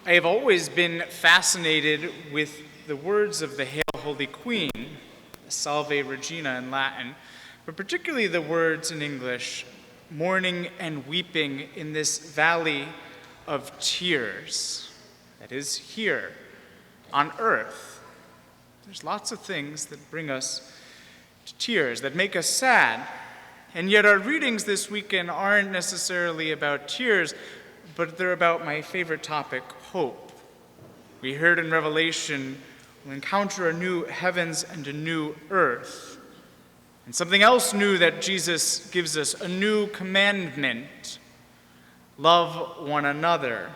I have always been fascinated with the words of the Hail, Holy Queen, Salve Regina in Latin, but particularly the words in English, mourning and weeping in this valley of tears that is here on earth. There's lots of things that bring us to tears, that make us sad, and yet our readings this weekend aren't necessarily about tears, but they're about my favorite topic, hope. We heard in Revelation, we'll encounter a new heavens and a new earth. And something else new that Jesus gives us, a new commandment: love one another.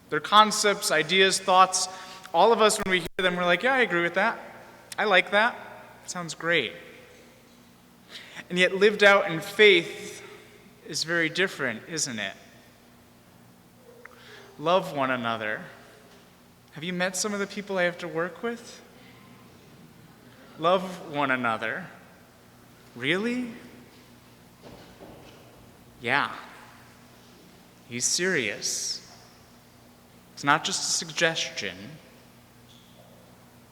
They're concepts, ideas, thoughts. All of us, when we hear them, we're like, yeah, I agree with that. I like that. Sounds great. And yet lived out in faith is very different, isn't it? Love one another. Have you met some of the people I have to work with? Love one another. Really? Yeah. He's serious. It's not just a suggestion.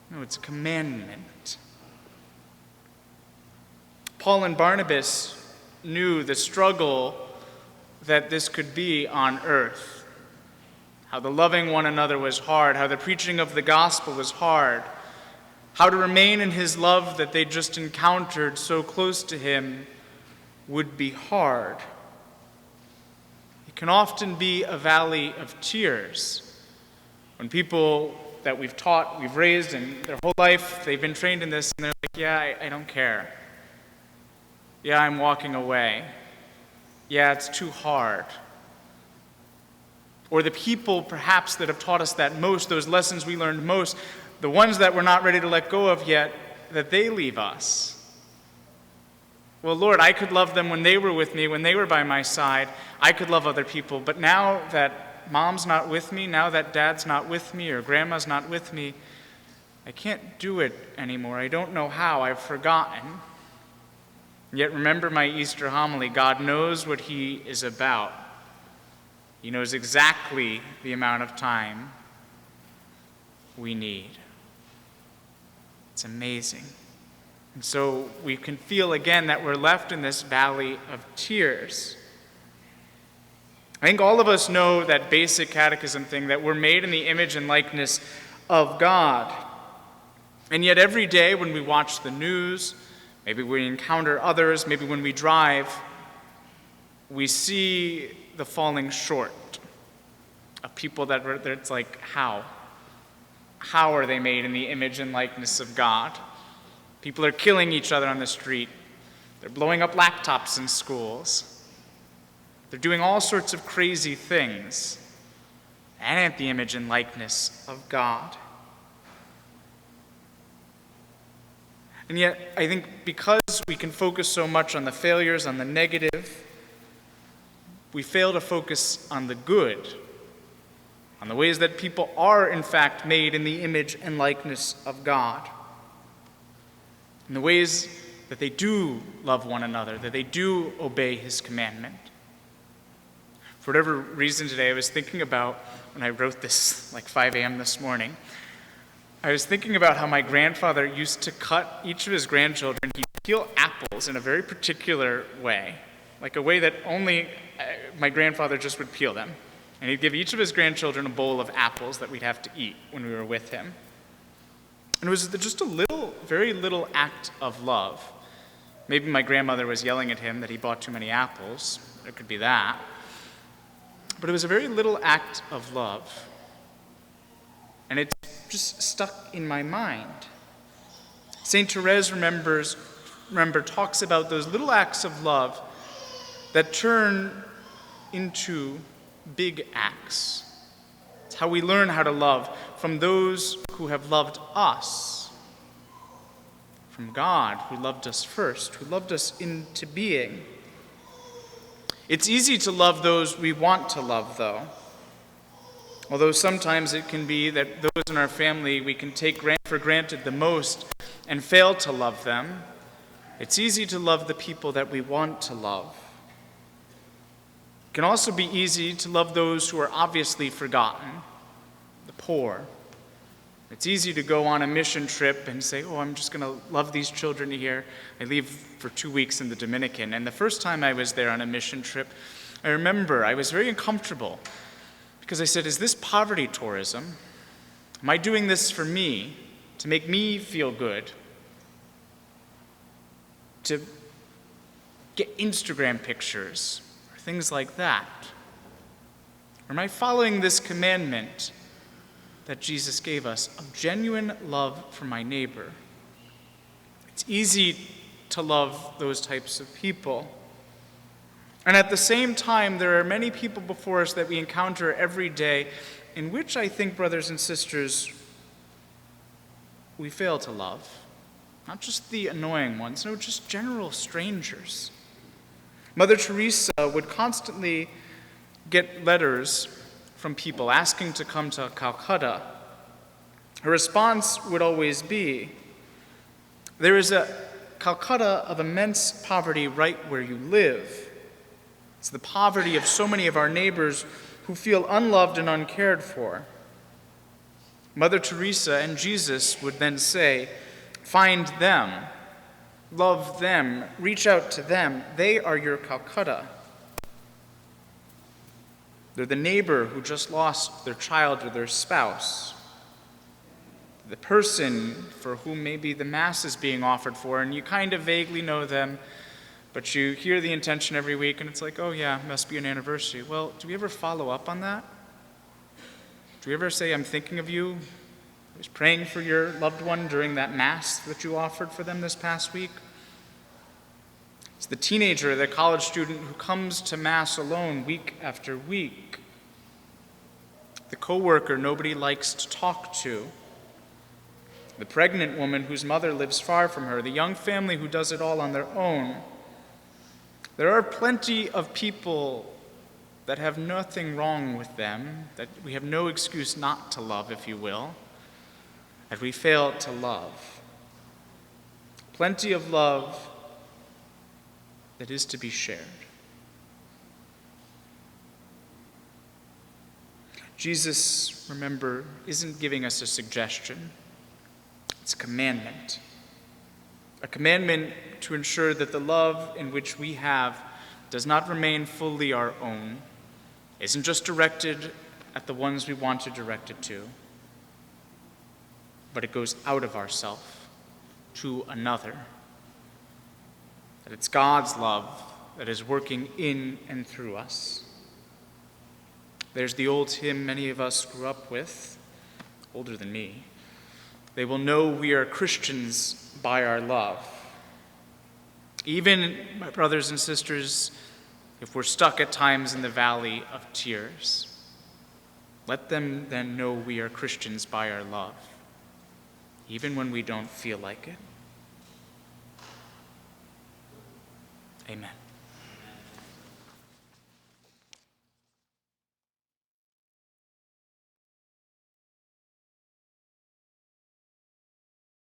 No, it's a commandment. Paul and Barnabas knew the struggle that this could be on earth. How the loving one another was hard, how the preaching of the gospel was hard, how to remain in his love that they just encountered so close to him would be hard. It can often be a valley of tears when people that we've taught, we've raised, and their whole life they've been trained in this, and they're like, yeah, I don't care. Yeah, I'm walking away. Yeah, it's too hard. Or the people, perhaps, that have taught us that most, those lessons we learned most, the ones that we're not ready to let go of yet, that they leave us. Well, Lord, I could love them when they were with me, when they were by my side. I could love other people. But now that mom's not with me, now that dad's not with me, or grandma's not with me, I can't do it anymore. I don't know how. I've forgotten. Yet remember my Easter homily. God knows what he is about. He knows exactly the amount of time we need. It's amazing. And so we can feel again that we're left in this valley of tears. I think all of us know that basic catechism thing, that we're made in the image and likeness of God. And yet every day when we watch the news, maybe we encounter others, maybe when we drive, we see the falling short of people that it's like, how? How are they made in the image and likeness of God? People are killing each other on the street. They're blowing up laptops in schools. They're doing all sorts of crazy things. And at the image and likeness of God. And yet, I think because we can focus so much on the failures, on the negative, we fail to focus on the good, on the ways that people are, in fact, made in the image and likeness of God, in the ways that they do love one another, that they do obey his commandment. For whatever reason today, I was thinking about, when I wrote this, like 5 a.m. this morning, I was thinking about how my grandfather used to cut each of his grandchildren. He'd peel apples in a very particular way, like a way that only my grandfather just would peel them. And he'd give each of his grandchildren a bowl of apples that we'd have to eat when we were with him. And it was just a little, very little act of love. Maybe my grandmother was yelling at him that he bought too many apples. There could be that. But it was a very little act of love. And it's just stuck in my mind. St. Therese talks about those little acts of love that turn into big acts. It's how we learn how to love from those who have loved us. From God, who loved us first, who loved us into being. It's easy to love those we want to love, though. Although sometimes it can be that those in our family we can take for granted the most and fail to love them. It's easy to love the people that we want to love. It can also be easy to love those who are obviously forgotten, the poor. It's easy to go on a mission trip and say, oh, I'm just going to love these children here. I leave for 2 weeks in the Dominican. And the first time I was there on a mission trip, I remember I was very uncomfortable because I said, is this poverty tourism? Am I doing this for me, to make me feel good? To get Instagram pictures or things like that? Or am I following this commandment that Jesus gave us of genuine love for my neighbor? It's easy to love those types of people. And at the same time, there are many people before us that we encounter every day in which I think, brothers and sisters, we fail to love. Not just the annoying ones, no, just general strangers. Mother Teresa would constantly get letters from people asking to come to Calcutta. Her response would always be, there is a Calcutta of immense poverty right where you live. It's the poverty of so many of our neighbors who feel unloved and uncared for. Mother Teresa and Jesus would then say, find them, love them, reach out to them. They are your Calcutta. They're the neighbor who just lost their child or their spouse. The person for whom maybe the Mass is being offered for, and you kind of vaguely know them, but you hear the intention every week, and it's like, oh yeah, must be an anniversary. Well, do we ever follow up on that? Do we ever say, I'm thinking of you? I was praying for your loved one during that Mass that you offered for them this past week? It's the teenager, the college student who comes to Mass alone week after week. The coworker nobody likes to talk to. The pregnant woman whose mother lives far from her. The young family who does it all on their own. There are plenty of people that have nothing wrong with them, that we have no excuse not to love, if you will, that we fail to love. Plenty of love that is to be shared. Jesus, remember, isn't giving us a suggestion. It's a commandment. A commandment to ensure that the love in which we have does not remain fully our own, isn't just directed at the ones we want to direct it to, but it goes out of ourself to another. That it's God's love that is working in and through us. There's the old hymn many of us grew up with, older than me. They will know we are Christians by our love. Even, my brothers and sisters, if we're stuck at times in the valley of tears, let them then know we are Christians by our love, even when we don't feel like it. Amen.